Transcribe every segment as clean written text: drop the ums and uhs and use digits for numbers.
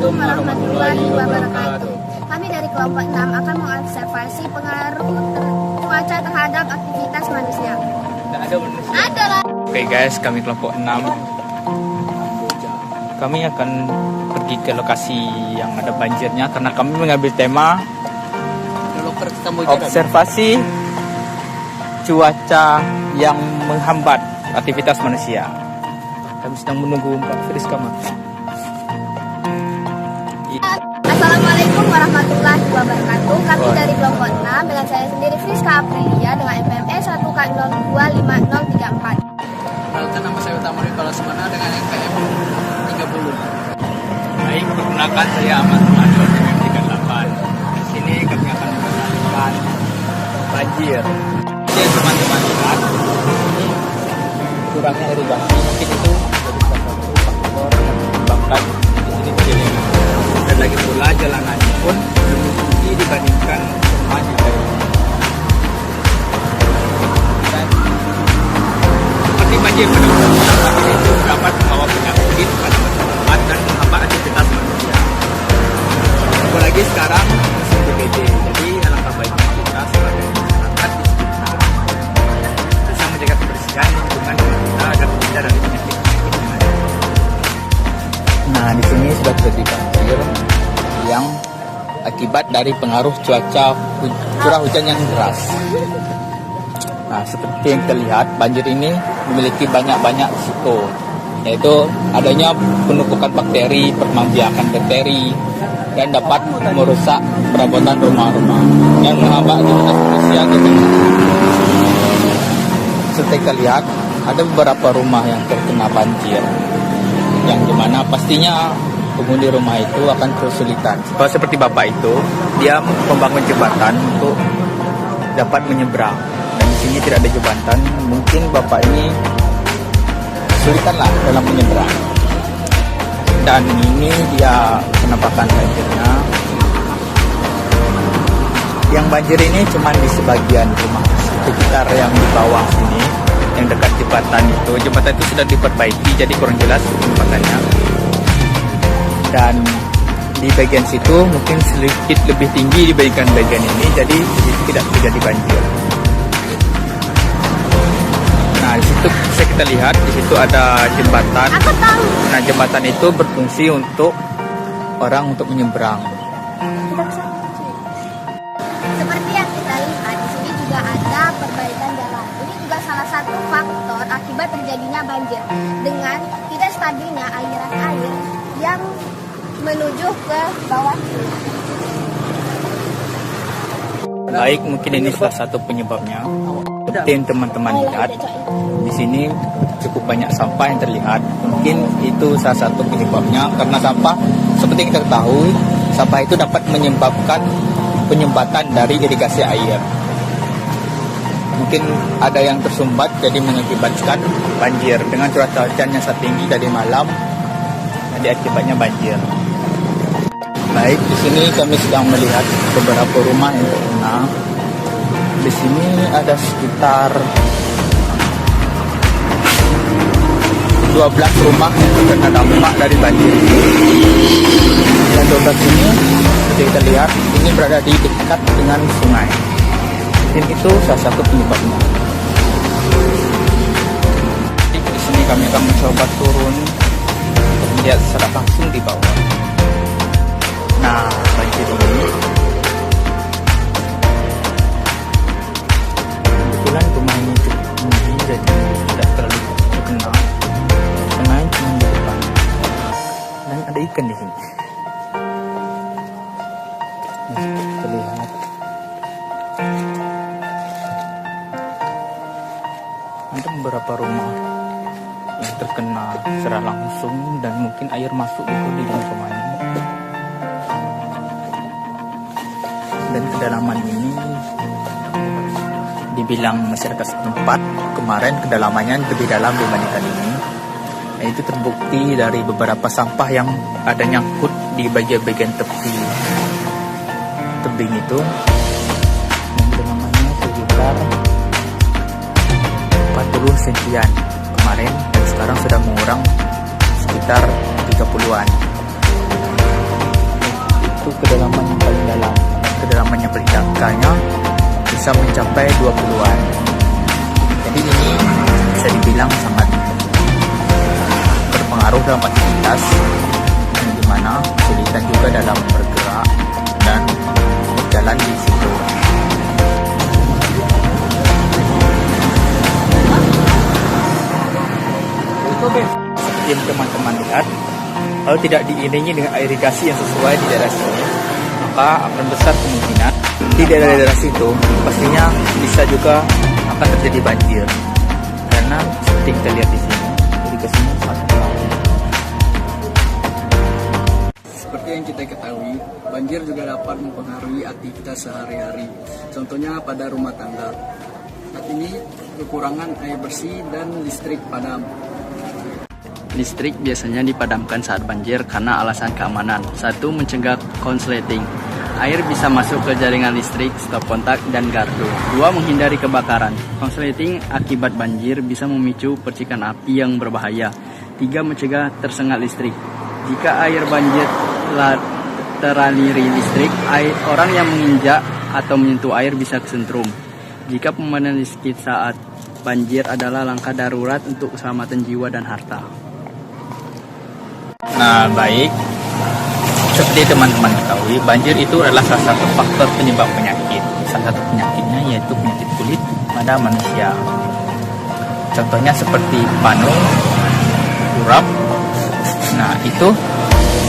Assalamualaikum warahmatullahi wabarakatuh. Kami dari kelompok 6 akan mengobservasi pengaruh cuaca terhadap aktivitas manusia. Ada lah. Oke guys, kami kelompok 6. Kami akan pergi ke lokasi yang ada banjirnya karena kami mengambil tema observasi cuaca yang menghambat aktivitas manusia. Kami sedang menunggu Mbak Friska. Assalamualaikum warahmatullahi wabarakatuh. Kami dari kelompok 6 dengan saya sendiri Friska Aprilia dengan NPM 1K025034. Perkenalkan, nama saya Utama Rifala Semana dengan NPM 30. Baik, perkenalkan saya Ahmad Madu NPM 38. Di sini kami akan menggunakan banjir. Jadi teman-teman lihat, ini kurangnya irigasi mungkin itu dari salah satu faktor yang menyebabkan di sini kering. Dan lagi pula jalanannya pun lebih tinggi dibandingkan rumahnya dari dan seperti banjir pada umumnya itu dapat membawa penyakit pada masyarakat dan menghambat aktivitas manusia. Apalagi sekarang musim DBD, jadi alangkah baiknya kita sebagai masyarakat di sekitar bisa menjaga kebersihan lingkungan kita agar terhindar dari penyakit-penyakit yang ada. Nah, di sini sudah terjadi banjir yang akibat dari pengaruh cuaca curah hujan yang deras. Nah, seperti yang kita lihat, banjir ini memiliki banyak risiko, yaitu adanya penumpukan bakteri, perkembangbiakan bakteri, dan dapat merusak perabotan rumah-rumah dan menghambat aktivitas manusia. Seperti kita lihat, ada beberapa rumah yang terkena banjir, yang dimana pastinya penghuni rumah itu akan kesulitan. Seperti bapak itu, dia membangun jembatan untuk dapat menyeberang. Dan di sini tidak ada jembatan, mungkin bapak ini kesulitanlah dalam menyeberang. Dan ini dia penampakan banjirnya. Yang banjir ini cuma di sebagian rumah sekitar yang di bawah sini, yang dekat jembatan itu. Jembatan itu sudah diperbaiki, jadi kurang jelas jembatannya. Dan di bagian situ mungkin sedikit lebih tinggi dibandingkan bagian ini, jadi tidak terjadi banjir. Nah, di situ bisa kita lihat, di situ ada jembatan. Nah, jembatan itu berfungsi untuk orang untuk menyeberang. Seperti yang kita lihat, di sini juga ada perbaikan jalan. Ini juga salah satu faktor akibat terjadinya banjir dengan tidak stabilnya aliran air yang menuju ke bawah. Baik, mungkin ini salah satu penyebabnya. Seperti yang teman-teman lihat, di sini cukup banyak sampah yang terlihat. Mungkin itu salah satu penyebabnya, karena sampah seperti yang kita ketahui, sampah itu dapat menyebabkan penyumbatan dari irigasi air. Mungkin ada yang tersumbat jadi mengakibatkan banjir dengan curah hujan yang sangat tinggi dari malam, jadi akibatnya banjir. Baik, di sini kami sedang melihat beberapa rumah yang terkena. Di sini ada sekitar 12 rumah yang terkena dampak dari banjir. Dan 12 ini, seperti kita lihat, ini berada di dekat dengan sungai. Mungkin itu salah satu penyebabnya. Di sini kami akan mencoba turun untuk melihat secara langsung di bawah. Nah, banjir ini kebetulan rumah ini cukup tinggi, jadi tidak terlalu terkenal. Sungai cuma di depan dan ada ikan di sini. Terlihat ada beberapa rumah yang terkena secara langsung dan mungkin air masuk juga di dalam rumah ini. Dan kedalaman ini dibilang masyarakat setempat kemarin kedalamannya lebih dalam dibandingkan ini. Nah, itu terbukti dari beberapa sampah yang ada nyangkut di bagian-bagian tepi tebing itu. Dan kedalamannya sekitar 40 sentian kemarin, dan sekarang sudah mengurang sekitar 30-an. kedalaman yang paling dalam. Kedalaman yang paling dangkalnya bisa mencapai 20-an. Jadi ini bisa dibilang sangat berpengaruh dalam aktivitas, di mana kesulitan juga dalam bergerak dan berjalan di situ. Seperti yang teman-teman lihat, kalau tidak diiringi dengan irigasi yang sesuai di daerah sini, maka akan besar kemungkinan di daerah-daerah situ pastinya bisa juga akan terjadi banjir. Karena seperti kita lihat di sini, irigasinya sangat kurang. Seperti yang kita ketahui, banjir juga dapat mempengaruhi aktivitas sehari-hari. Contohnya pada rumah tangga. Saat ini kekurangan air bersih dan listrik padam. Listrik biasanya dipadamkan saat banjir karena alasan keamanan. 1. Mencegah konsleting. Air bisa masuk ke jaringan listrik, stop kontak, dan gardu. 2. Menghindari kebakaran. Konsleting akibat banjir bisa memicu percikan api yang berbahaya. 3. Mencegah tersengat listrik. Jika air banjir teraliri listrik, orang yang menginjak atau menyentuh air bisa kesentrum. Jika pemadaman listrik saat banjir adalah langkah darurat untuk keselamatan jiwa dan harta. Nah, baik. Seperti teman-teman ketahui, banjir itu adalah salah satu faktor penyebab penyakit. Salah satu penyakitnya yaitu penyakit kulit pada manusia. Contohnya seperti panu, kurap. Nah, itu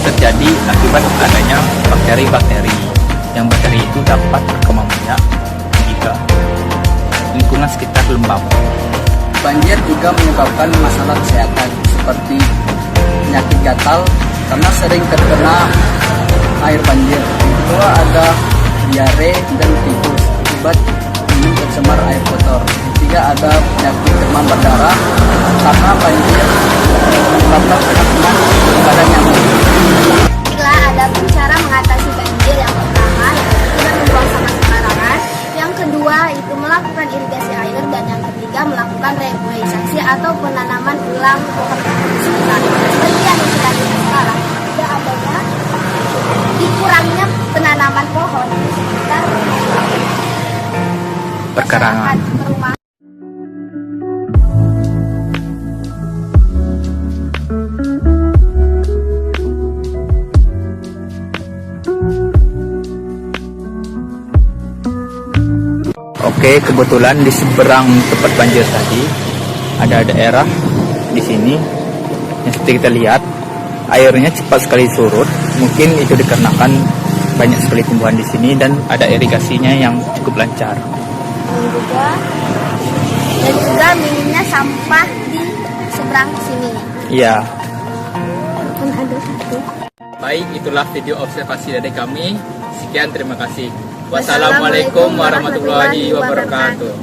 terjadi akibat adanya bakteri-bakteri. Yang bakteri itu dapat berkembang biak jika lingkungan sekitar lembab. Banjir juga menyebabkan masalah kesehatan seperti penyakit gatal karena sering terkena air banjir. Yang kedua ada diare dan tifus akibat minum tercemar air kotor. Yang ketiga ada penyakit demam berdarah karena banjir menyebabkan penampungan pada nyamuk. Bila ada pun cara mengatasi banjir, yang pertama yaitu tidak membuang sampah sembarangan, yang kedua itu melakukan irigasi air, dan yang ketiga melakukan reboisasi atau penanaman ulang pohon di sekitar. Seperti yang kita lihat sekarang, tidak adanya dikurangnya penanaman pohon di sekitar Perkarangan. perumahan. Oke, kebetulan di seberang tempat banjir tadi ada daerah di sini yang seperti kita lihat airnya cepat sekali surut. Mungkin itu dikarenakan banyak sekali tumbuhan di sini dan ada irigasinya yang cukup lancar. Dan juga minimnya sampah di seberang sini. Iya. Walaupun ada satu. Baik, itulah video observasi dari kami. Sekian, terima kasih. Wassalamualaikum warahmatullahi wabarakatuh.